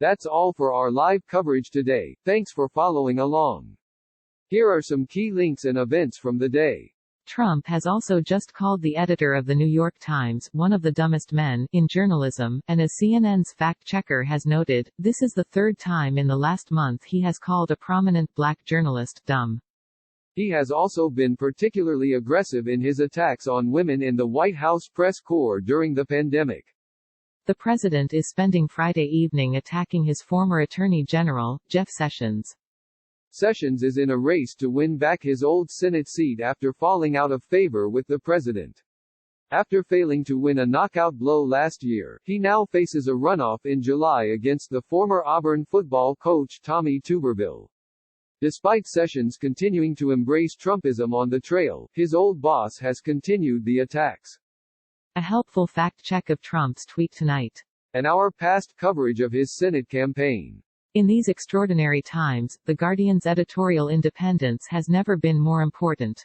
That's all for our live coverage today. Thanks for following along. Here are some key links and events from the day. Trump has also just called the editor of The New York Times one of the dumbest men in journalism, and as CNN's fact-checker has noted, this is the third time in the last month he has called a prominent black journalist dumb. He has also been particularly aggressive in his attacks on women in the White House press corps during the pandemic. The president is spending Friday evening attacking his former Attorney General, Jeff Sessions. Sessions is in a race to win back his old Senate seat after falling out of favor with the president. After failing to win a knockout blow last year, he now faces a runoff in July against the former Auburn football coach Tommy Tuberville. Despite Sessions continuing to embrace Trumpism on the trail, his old boss has continued the attacks. A helpful fact-check of Trump's tweet tonight. And our past coverage of his Senate campaign. In these extraordinary times, The Guardian's editorial independence has never been more important.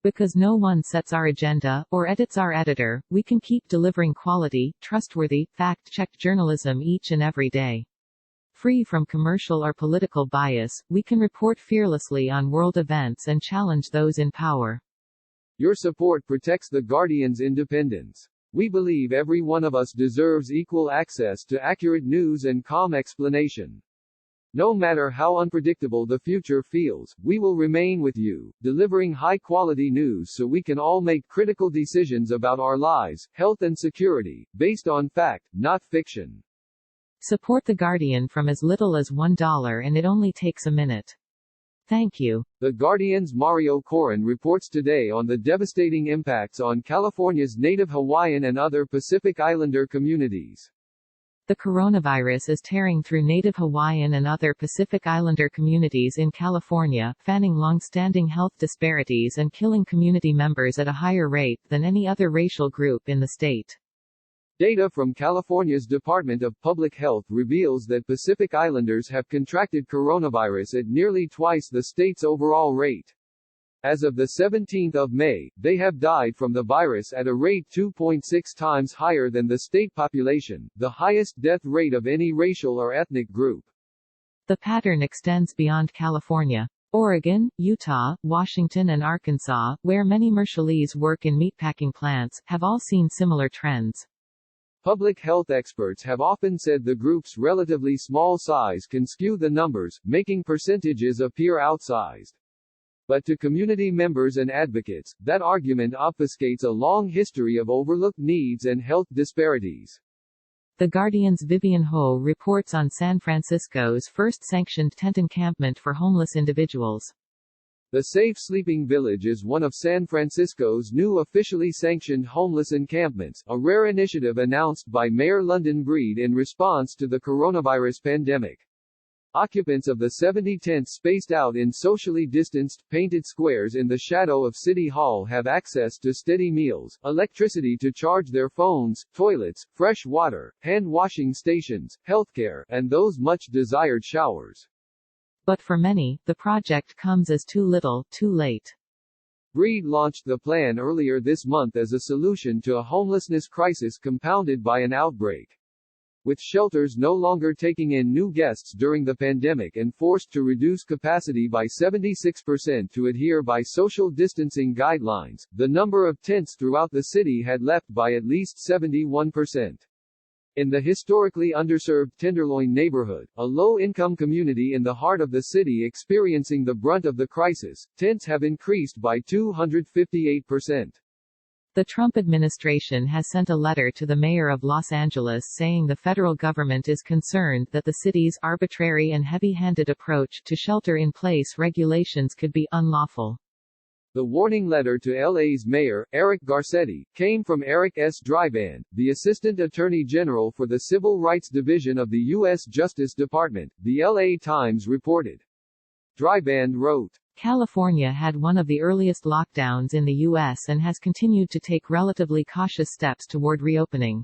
Because no one sets our agenda, or edits our editor, we can keep delivering quality, trustworthy, fact-checked journalism each and every day. Free from commercial or political bias, we can report fearlessly on world events and challenge those in power. Your support protects The Guardian's independence. We believe every one of us deserves equal access to accurate news and calm explanation. No matter how unpredictable the future feels, we will remain with you, delivering high-quality news so we can all make critical decisions about our lives, health and security, based on fact, not fiction. Support The Guardian from as little as $1 and it only takes a minute. Thank you. The Guardian's Mario Corin reports today on the devastating impacts on California's native Hawaiian and other Pacific Islander communities. The coronavirus is tearing through native Hawaiian and other Pacific Islander communities in California, fanning long-standing health disparities and killing community members at a higher rate than any other racial group in the state. Data from California's Department of Public Health reveals that Pacific Islanders have contracted coronavirus at nearly twice the state's overall rate. As of the 17th of May, they have died from the virus at a rate 2.6 times higher than the state population, the highest death rate of any racial or ethnic group. The pattern extends beyond California. Oregon, Utah, Washington and Arkansas, where many Marshallese work in meatpacking plants, have all seen similar trends. Public health experts have often said the group's relatively small size can skew the numbers, making percentages appear outsized. But to community members and advocates, that argument obfuscates a long history of overlooked needs and health disparities. The Guardian's Vivian Ho reports on San Francisco's first sanctioned tent encampment for homeless individuals. The Safe Sleeping Village is one of San Francisco's new officially sanctioned homeless encampments, a rare initiative announced by Mayor London Breed in response to the coronavirus pandemic. Occupants of the 70 tents spaced out in socially distanced, painted squares in the shadow of City Hall have access to steady meals, electricity to charge their phones, toilets, fresh water, hand-washing stations, healthcare, and those much-desired showers. But for many, the project comes as too little, too late. Breed launched the plan earlier this month as a solution to a homelessness crisis compounded by an outbreak. With shelters no longer taking in new guests during the pandemic and forced to reduce capacity by 76% to adhere by social distancing guidelines, the number of tents throughout the city had left by at least 71%. In the historically underserved Tenderloin neighborhood, a low-income community in the heart of the city experiencing the brunt of the crisis, tents have increased by 258%. The Trump administration has sent a letter to the mayor of Los Angeles saying the federal government is concerned that the city's arbitrary and heavy-handed approach to shelter-in-place regulations could be unlawful. The warning letter to LA's mayor, Eric Garcetti, came from Eric S. Dryband, the Assistant Attorney General for the Civil Rights Division of the U.S. Justice Department, the LA Times reported. Dryband wrote, California had one of the earliest lockdowns in the U.S. and has continued to take relatively cautious steps toward reopening.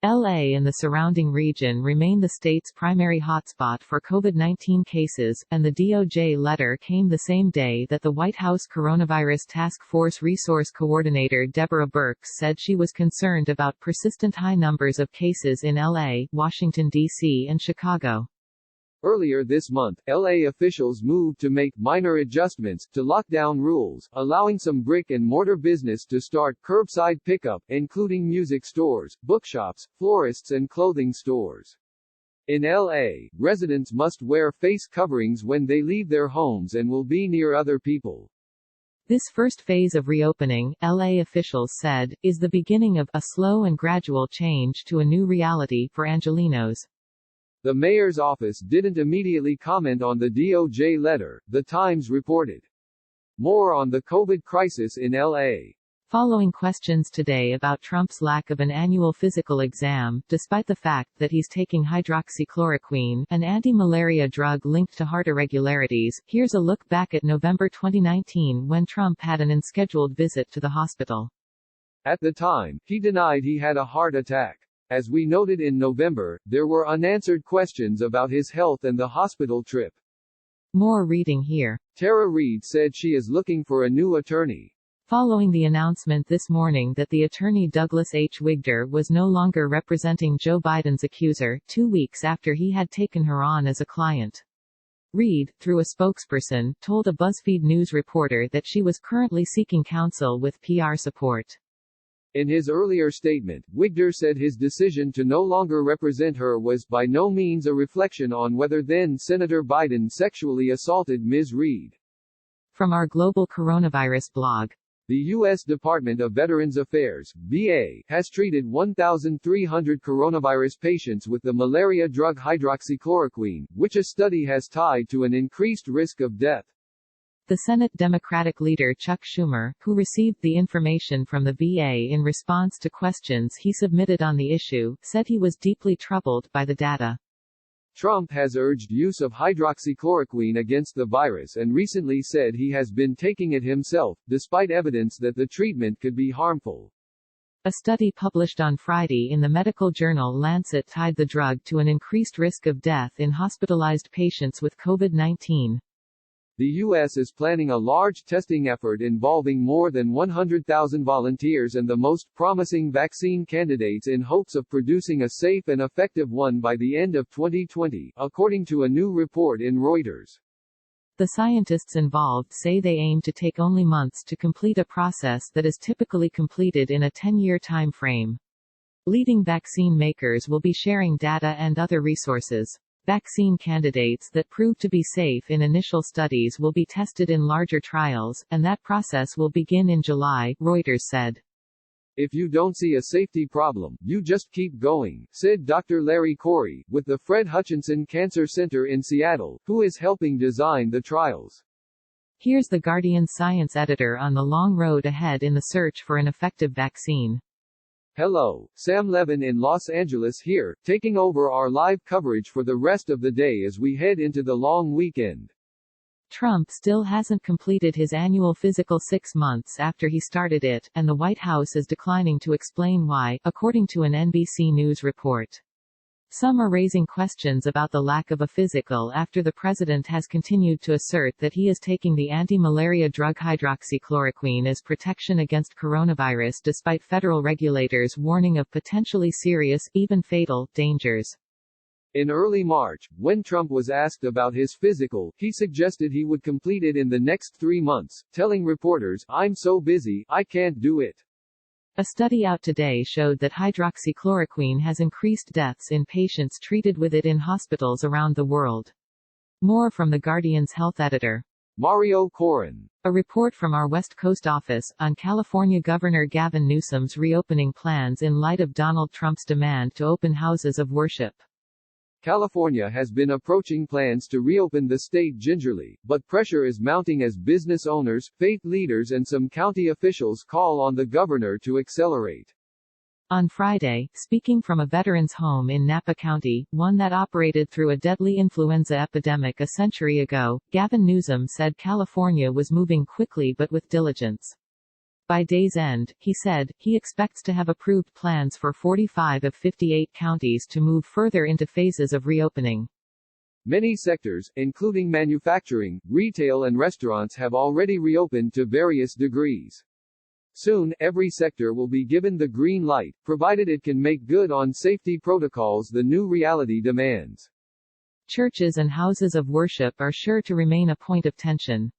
LA and the surrounding region remain the state's primary hotspot for COVID-19 cases, and the DOJ letter came the same day that the White House Coronavirus Task Force Resource Coordinator Deborah Birx said she was concerned about persistent high numbers of cases in LA, Washington, D.C. and Chicago. Earlier this month, LA officials moved to make minor adjustments to lockdown rules, allowing some brick-and-mortar business to start curbside pickup, including music stores, bookshops, florists and clothing stores. In LA, residents must wear face coverings when they leave their homes and will be near other people. This first phase of reopening, LA officials said, is the beginning of a slow and gradual change to a new reality for Angelenos. The mayor's office didn't immediately comment on the DOJ letter, The Times reported. More on the COVID crisis in LA. Following questions today about Trump's lack of an annual physical exam, despite the fact that he's taking hydroxychloroquine, an anti-malaria drug linked to heart irregularities, here's a look back at November 2019 when Trump had an unscheduled visit to the hospital. At the time, he denied he had a heart attack. As we noted in November, there were unanswered questions about his health and the hospital trip. More reading here. Tara Reid said she is looking for a new attorney. Following the announcement this morning that the attorney Douglas H. Wigder was no longer representing Joe Biden's accuser, 2 weeks after he had taken her on as a client. Reid, through a spokesperson, told a BuzzFeed News reporter that she was currently seeking counsel with PR support. In his earlier statement, Wigder said his decision to no longer represent her was by no means a reflection on whether then-Senator Biden sexually assaulted Ms. Reid. From our Global Coronavirus blog. The U.S. Department of Veterans Affairs, VA, has treated 1,300 coronavirus patients with the malaria drug hydroxychloroquine, which a study has tied to an increased risk of death. The Senate Democratic leader Chuck Schumer, who received the information from the VA in response to questions he submitted on the issue, said he was deeply troubled by the data. Trump has urged use of hydroxychloroquine against the virus and recently said he has been taking it himself, despite evidence that the treatment could be harmful. A study published on Friday in the medical journal Lancet tied the drug to an increased risk of death in hospitalized patients with COVID-19. The U.S. is planning a large testing effort involving more than 100,000 volunteers and the most promising vaccine candidates in hopes of producing a safe and effective one by the end of 2020, according to a new report in Reuters. The scientists involved say they aim to take only months to complete a process that is typically completed in a 10-year time frame. Leading vaccine makers will be sharing data and other resources. Vaccine candidates that prove to be safe in initial studies will be tested in larger trials, and that process will begin in July, Reuters said. If you don't see a safety problem, you just keep going, said Dr. Larry Corey, with the Fred Hutchinson Cancer Center in Seattle, who is helping design the trials. Here's the Guardian science editor on the long road ahead in the search for an effective vaccine. Hello, Sam Levin in Los Angeles here, taking over our live coverage for the rest of the day as we head into the long weekend. Trump still hasn't completed his annual physical 6 months after he started it, and the White House is declining to explain why, according to an NBC News report. Some are raising questions about the lack of a physical after the president has continued to assert that he is taking the anti-malaria drug hydroxychloroquine as protection against coronavirus despite federal regulators warning of potentially serious, even fatal, dangers. In early March, when Trump was asked about his physical, he suggested he would complete it in the next 3 months, telling reporters, "I'm so busy, I can't do it." A study out today showed that hydroxychloroquine has increased deaths in patients treated with it in hospitals around the world. More from The Guardian's health editor, Mario Corin. A report from our West Coast office, on California Governor Gavin Newsom's reopening plans in light of Donald Trump's demand to open houses of worship. California has been approaching plans to reopen the state gingerly, but pressure is mounting as business owners, faith leaders and some county officials call on the governor to accelerate. On Friday, speaking from a veterans' home in Napa County, one that operated through a deadly influenza epidemic a century ago, Gavin Newsom said California was moving quickly but with diligence. By day's end, he said, he expects to have approved plans for 45 of 58 counties to move further into phases of reopening. Many sectors, including manufacturing, retail and restaurants, have already reopened to various degrees. Soon, every sector will be given the green light, provided it can make good on safety protocols the new reality demands. Churches and houses of worship are sure to remain a point of tension.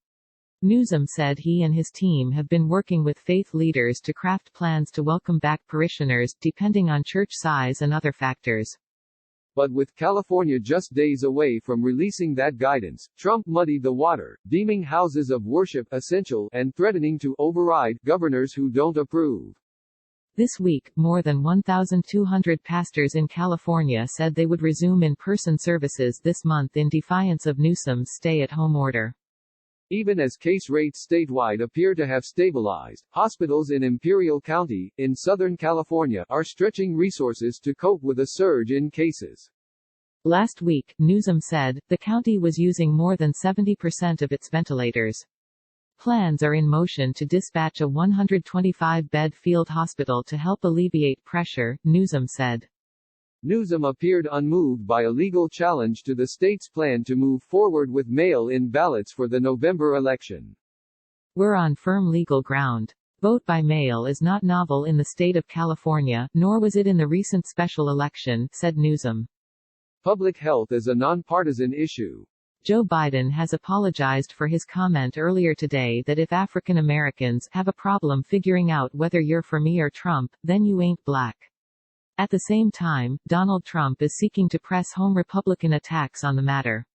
Newsom said he and his team have been working with faith leaders to craft plans to welcome back parishioners, depending on church size and other factors. But with California just days away from releasing that guidance, Trump muddied the water, deeming houses of worship essential and threatening to override governors who don't approve. This week, more than 1,200 pastors in California said they would resume in-person services this month in defiance of Newsom's stay-at-home order. Even as case rates statewide appear to have stabilized, hospitals in Imperial County, in Southern California, are stretching resources to cope with a surge in cases. Last week, Newsom said, the county was using more than 70% of its ventilators. Plans are in motion to dispatch a 125-bed field hospital to help alleviate pressure, Newsom said. Newsom appeared unmoved by a legal challenge to the state's plan to move forward with mail-in ballots for the November election. We're on firm legal ground. Vote by mail is not novel in the state of California, nor was it in the recent special election, said Newsom. Public health is a nonpartisan issue. Joe Biden has apologized for his comment earlier today that if African Americans have a problem figuring out whether you're for me or Trump, then you ain't black. At the same time, Donald Trump is seeking to press home Republican attacks on the matter.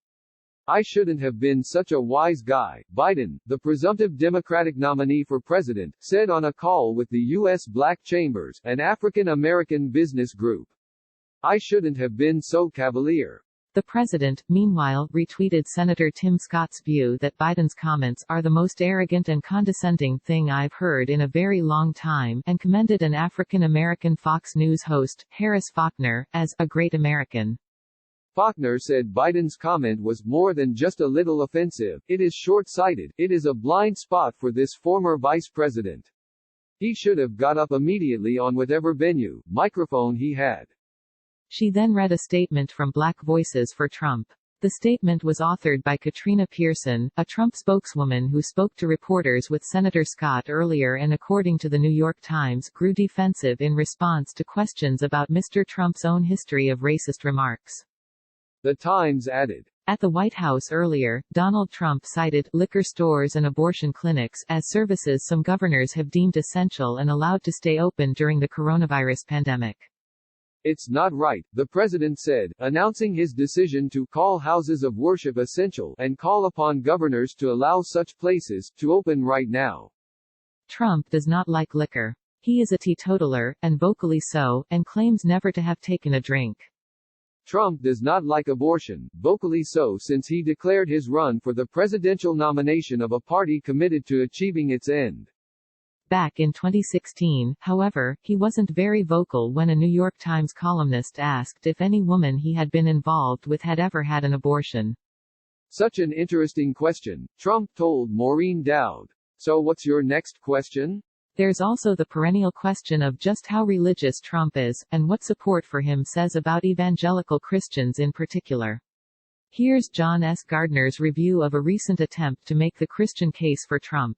I shouldn't have been such a wise guy, Biden, the presumptive Democratic nominee for president, said on a call with the U.S. Black Chambers, an African American business group. I shouldn't have been so cavalier. The president, meanwhile, retweeted Senator Tim Scott's view that Biden's comments are the most arrogant and condescending thing I've heard in a very long time, and commended an African American Fox News host, Harris Faulkner, as a great American. Faulkner said Biden's comment was more than just a little offensive, it is short-sighted, it is a blind spot for this former vice president. He should have got up immediately on whatever microphone he had. She then read a statement from Black Voices for Trump. The statement was authored by Katrina Pearson, a Trump spokeswoman who spoke to reporters with Senator Scott earlier and, according to the New York Times, grew defensive in response to questions about Mr. Trump's own history of racist remarks. The Times added, at the White House earlier, Donald Trump cited liquor stores and abortion clinics as services some governors have deemed essential and allowed to stay open during the coronavirus pandemic. It's not right, the president said, announcing his decision to call houses of worship essential and call upon governors to allow such places to open right now. Trump does not like liquor. He is a teetotaler, and vocally so, and claims never to have taken a drink. Trump does not like abortion, vocally so, since he declared his run for the presidential nomination of a party committed to achieving its end. Back in 2016, however, he wasn't very vocal when a New York Times columnist asked if any woman he had been involved with had ever had an abortion. Such an interesting question, Trump told Maureen Dowd. So what's your next question? There's also the perennial question of just how religious Trump is, and what support for him says about evangelical Christians in particular. Here's John S. Gardner's review of a recent attempt to make the Christian case for Trump.